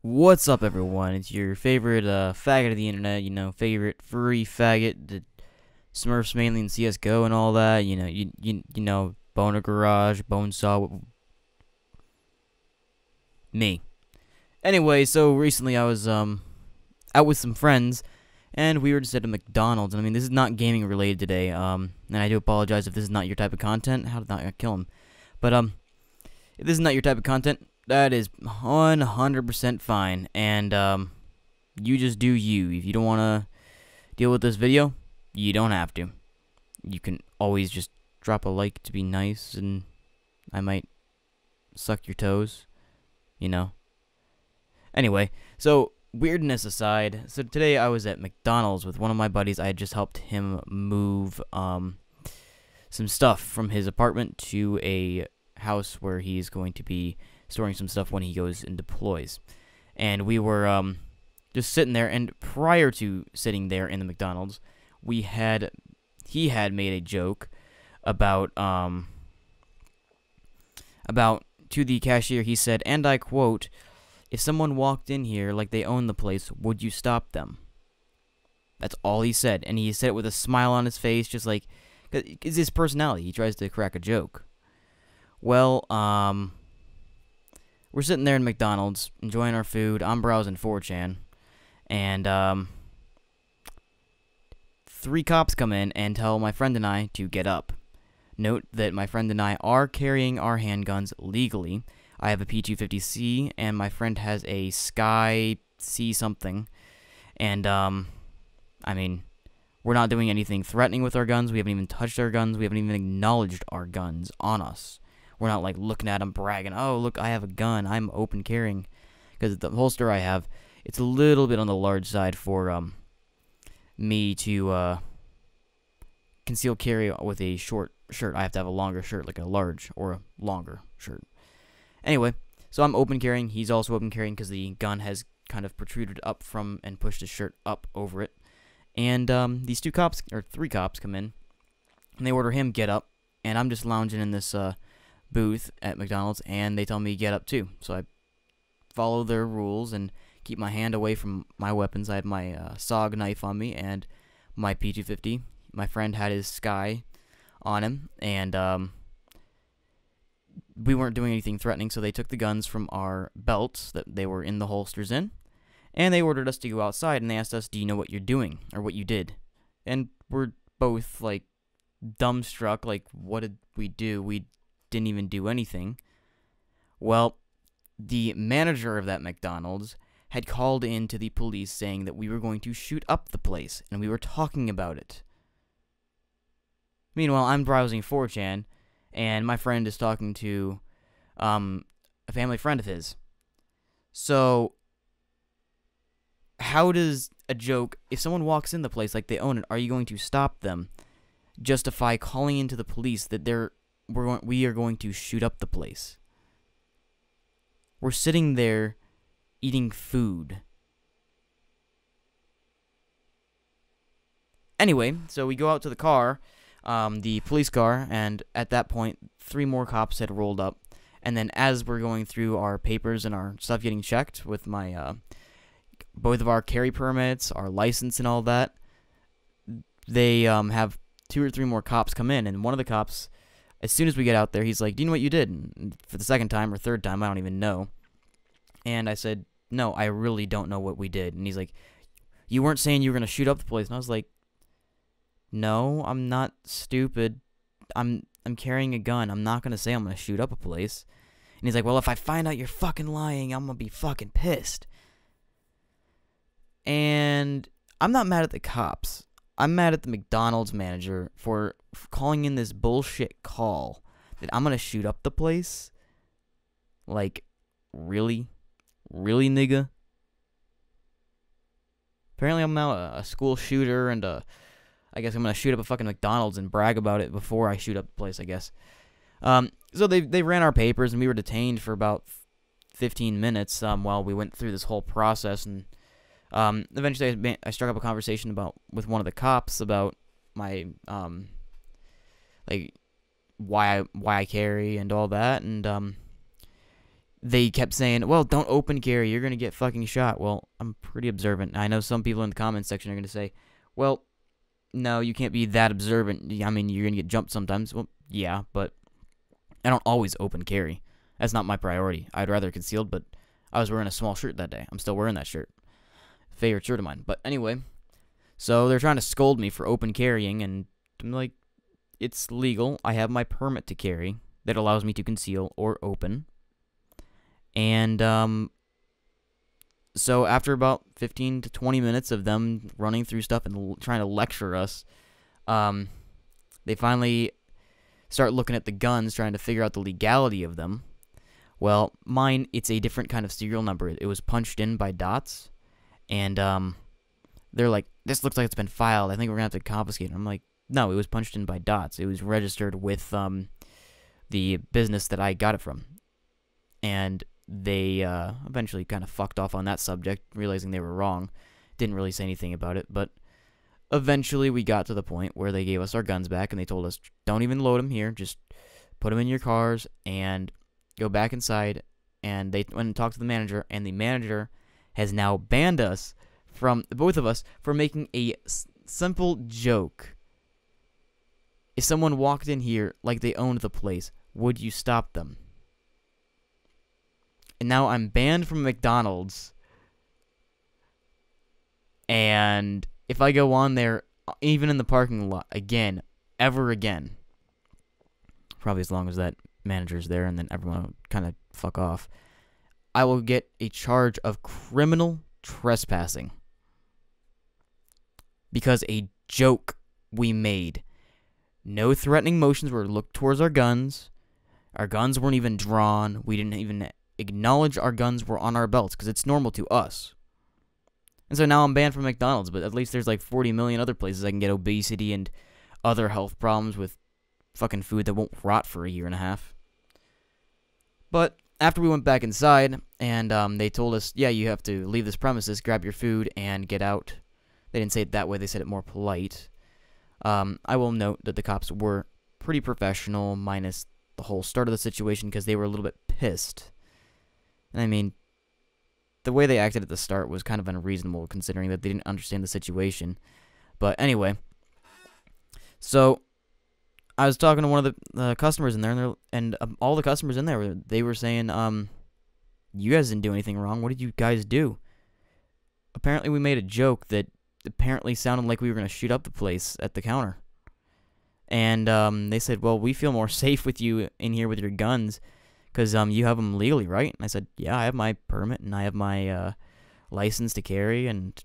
What's up, everyone? It's your favorite faggot of the internet, favorite furry faggot that smurfs mainly in CS:GO and all that. You know, Boner Garage, Bonesaw, me. Anyway, so recently I was out with some friends, and we were just at a McDonald's. And I mean, this is not gaming related today. And I do apologize if this is not your type of content. How did that kill him? But if this is not your type of content, that is 100% fine, and you just do you. If you don't want to deal with this video, you don't have to. You can always just drop a like to be nice, and I might suck your toes, you know. Anyway, so weirdness aside, so today I was at McDonald's with one of my buddies. I had just helped him move some stuff from his apartment to a house where he's going to be storing some stuff when he goes and deploys. And we were just sitting there, and prior to sitting there in the McDonald's, he had made a joke about to the cashier. He said, and I quote, "If someone walked in here like they own the place, would you stop them?" That's all he said, and he said it with a smile on his face, just like, 'cause it's his personality. He tries to crack a joke. Well, we're sitting there in McDonald's, enjoying our food. I'm browsing 4chan, and 3 cops come in and tell my friend and I to get up. Note that my friend and I are carrying our handguns legally. I have a P250C, and my friend has a Sky C something. And, I mean, we're not doing anything threatening with our guns. We haven't even touched our guns. We haven't even acknowledged our guns on us. We're not, like, looking at them bragging, "Oh, look, I have a gun. I'm open carrying." Because the holster I have, it's a little bit on the large side for me to conceal carry with a short shirt. I have to have a longer shirt, like a large or a longer shirt. Anyway, so I'm open carrying. He's also open carrying because the gun has kind of protruded up from and pushed his shirt up over it. And these 3 cops come in, and they order him get up, and I'm just lounging in this booth at McDonald's, and they tell me get up too. So I follow their rules and keep my hand away from my weapons. I had my SOG knife on me and my P250. My friend had his Sky on him, and we weren't doing anything threatening, so they took the guns from our belts that they were in the holsters in, and they ordered us to go outside, and they asked us, "Do you know what you're doing, or what you did?" And we're both, like, dumbstruck, like, what did we do? We didn't even do anything. Well, the manager of that McDonald's had called in to the police saying that we were going to shoot up the place, and we were talking about it. Meanwhile, I'm browsing 4chan, and my friend is talking to a family friend of his. So, how does a joke, if someone walks in the place like they own it, are you going to stop them, justify calling into the police that we are going to shoot up the place? We're sitting there eating food. Anyway, so we go out to the car, the police car, and at that point, 3 more cops had rolled up. And then as we're going through our papers and our stuff getting checked with my both of our carry permits, our license, and all that, they have 2 or 3 more cops come in, and one of the cops, as soon as we get out there, he's like, "Do you know what you did?" And for the second time or third time, I don't even know. And I said, "No, I really don't know what we did." And he's like, "You weren't saying you were going to shoot up the place." And I was like, "No, I'm not stupid. I'm carrying a gun. I'm not going to say I'm going to shoot up a place." And he's like, "Well, if I find out you're fucking lying, I'm going to be fucking pissed." And I'm not mad at the cops. I'm mad at the McDonald's manager for calling in this bullshit call that I'm going to shoot up the place. Like, really? Really, nigga? Apparently I'm now a school shooter, and I guess I'm going to shoot up a fucking McDonald's and brag about it before I shoot up the place, I guess. So they ran our papers, and we were detained for about 15 minutes while we went through this whole process, and eventually I struck up a conversation with one of the cops about my like why I carry and all that, and they kept saying, well, don't open carry, you're going to get fucking shot. Well, I'm pretty observant. I know some people in the comments section are going to say, well, no, you can't be that observant. I mean, you're going to get jumped sometimes. Well, yeah, but I don't always open carry. That's not my priority. I'd rather concealed, but I was wearing a small shirt that day. I'm still wearing that shirt. Favorite shirt of mine. But anyway, so they're trying to scold me for open carrying, and I'm like, it's legal. I have my permit to carry that allows me to conceal or open. And so after about 15 to 20 minutes of them running through stuff and trying to lecture us, they finally start looking at the guns, trying to figure out the legality of them. Well, mine, it's a different kind of serial number. It was punched in by dots, and they're like, this looks like it's been filed. I think we're going to have to confiscate it. I'm like, no, it was punched in by dots. It was registered with the business that I got it from. And they eventually kind of fucked off on that subject, realizing they were wrong. Didn't really say anything about it, but eventually we got to the point where they gave us our guns back, and they told us, don't even load them here, just put them in your cars and go back inside. And they went and talked to the manager, and the manager has now banned us from, both of us, for making a simple joke. If someone walked in here like they owned the place, would you stop them? And now I'm banned from McDonald's. And if I go on there, even in the parking lot, again, ever again, probably as long as that manager's there and then everyone will kind of fuck off, I will get a charge of criminal trespassing. Because a joke we made. No threatening motions were looked towards our guns. Our guns weren't even drawn. We didn't even acknowledge our guns were on our belts, because it's normal to us. And so now I'm banned from McDonald's, but at least there's like 40 million other places I can get obesity and other health problems with fucking food that won't rot for a year and a half. But after we went back inside, and they told us, yeah, you have to leave this premises, grab your food, and get out. They didn't say it that way, they said it more polite. I will note that the cops were pretty professional, minus the whole start of the situation, because they were a little bit pissed. And I mean, the way they acted at the start was kind of unreasonable, considering that they didn't understand the situation. But anyway, so I was talking to one of the customers in there, and all the customers in there, they were saying, you guys didn't do anything wrong. What did you guys do? Apparently we made a joke that apparently sounded like we were going to shoot up the place at the counter. And they said, well, we feel more safe with you in here with your guns, because you have them legally, right? And I said, yeah, I have my permit, and I have my license to carry, and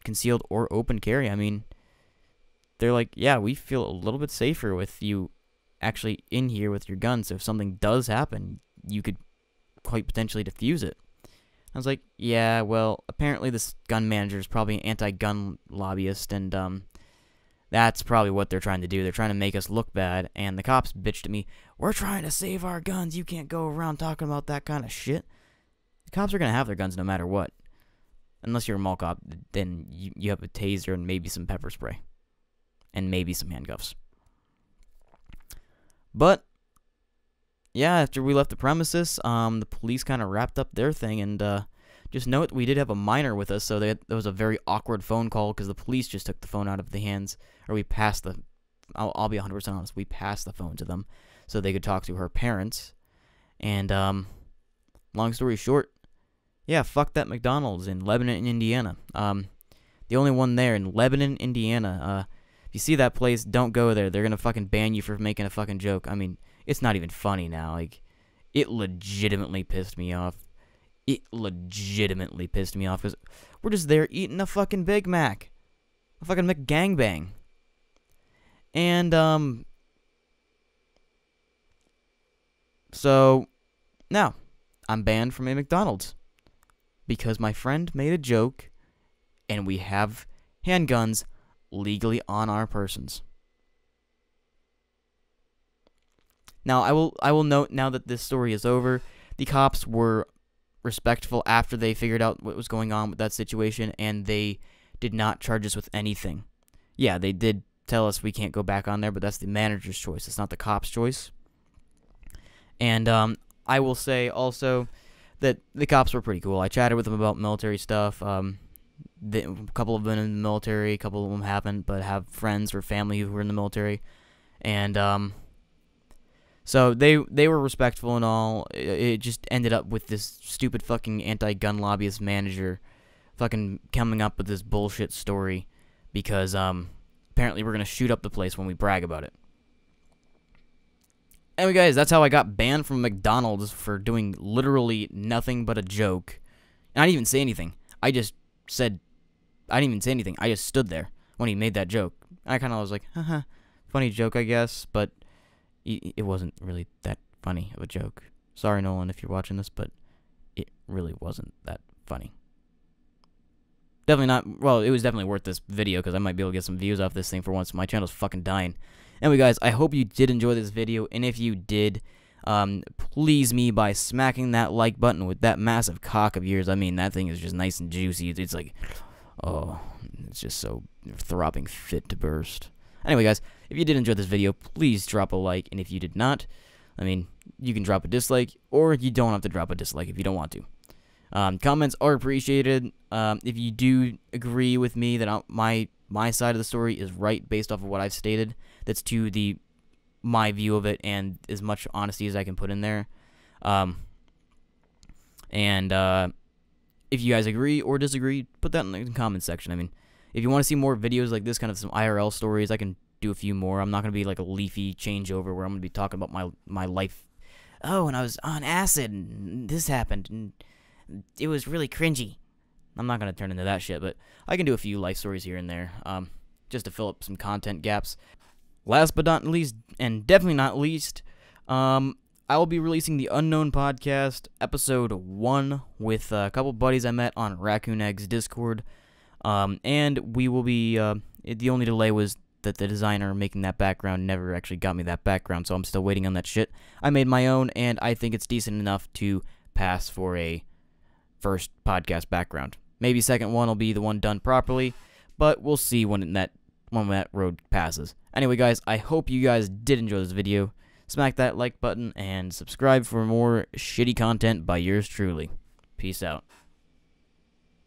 concealed or open carry. I mean, they're like, yeah, we feel a little bit safer with you actually in here with your gun, so if something does happen, you could quite potentially defuse it. I was like, yeah, well, apparently this gun manager is probably an anti-gun lobbyist, and that's probably what they're trying to do. They're trying to make us look bad, and the cops bitched at me, we're trying to save our guns, you can't go around talking about that kind of shit. The cops are going to have their guns no matter what. Unless you're a mall cop, then you have a taser and maybe some pepper spray. And maybe some handcuffs. But yeah, after we left the premises, the police kind of wrapped up their thing, and just note we did have a minor with us, so there was a very awkward phone call, because the police just took the phone out of the hands, or we passed the, I'll be 100% honest, we passed the phone to them, so they could talk to her parents, and long story short, yeah, fuck that McDonald's in Lebanon, Indiana. The only one there in Lebanon, Indiana. If you see that place, don't go there. They're gonna fucking ban you for making a fucking joke. I mean, it's not even funny now. Like, it legitimately pissed me off. It legitimately pissed me off, because we're just there eating a fucking Big Mac. A fucking McGangbang. And, so, now, I'm banned from a McDonald's. Because my friend made a joke, and we have handguns legally on our persons. Now, I will note, now that this story is over, the cops were respectful after they figured out what was going on with that situation, and they did not charge us with anything. Yeah, they did tell us we can't go back on there, but that's the manager's choice. It's not the cop's choice. And I will say also, that the cops were pretty cool. I chatted with them about military stuff. A couple of them in the military, a couple of them haven't, but have friends or family who were in the military. And so they were respectful and all. It just ended up with this stupid fucking anti-gun lobbyist manager fucking coming up with this bullshit story because apparently we're gonna shoot up the place when we brag about it. Anyway, guys, that's how I got banned from McDonald's for doing literally nothing but a joke. And I didn't even say anything. I didn't even say anything. I just stood there when he made that joke. I kind of was like, haha, funny joke, I guess, but it wasn't really that funny of a joke. Sorry, Nolan, if you're watching this, but it really wasn't that funny. Definitely not, well, it was definitely worth this video because I might be able to get some views off this thing for once. My channel's fucking dying. Anyway, guys, I hope you did enjoy this video, and if you did, please me by smacking that like button with that massive cock of yours. I mean, that thing is just nice and juicy. It's like, oh, it's just so throbbing fit to burst. Anyway, guys, if you did enjoy this video, please drop a like, and if you did not, I mean, you can drop a dislike, or you don't have to drop a dislike if you don't want to. Comments are appreciated. If you do agree with me that my side of the story is right based off of what I've stated, that's to my view of it and as much honesty as I can put in there. If you guys agree or disagree, put that in the comment section. I mean, if you want to see more videos like this, kind of some IRL stories, I can do a few more. I'm not going to be like a leafy changeover where I'm going to be talking about my life. Oh, and I was on acid, and this happened, and it was really cringy. I'm not going to turn into that shit, but I can do a few life stories here and there, just to fill up some content gaps. Last but not least, and definitely not least, I will be releasing the Unknown Podcast, episode 1, with a couple buddies I met on Raccoon Eggs Discord, and we will be, the only delay was that the designer making that background never actually got me that background, so I'm still waiting on that shit. I made my own, and I think it's decent enough to pass for a first podcast background. Maybe second one will be the one done properly, but we'll see when that road passes. Anyway, guys, I hope you guys did enjoy this video. Smack that like button and subscribe for more shitty content by yours truly. Peace out.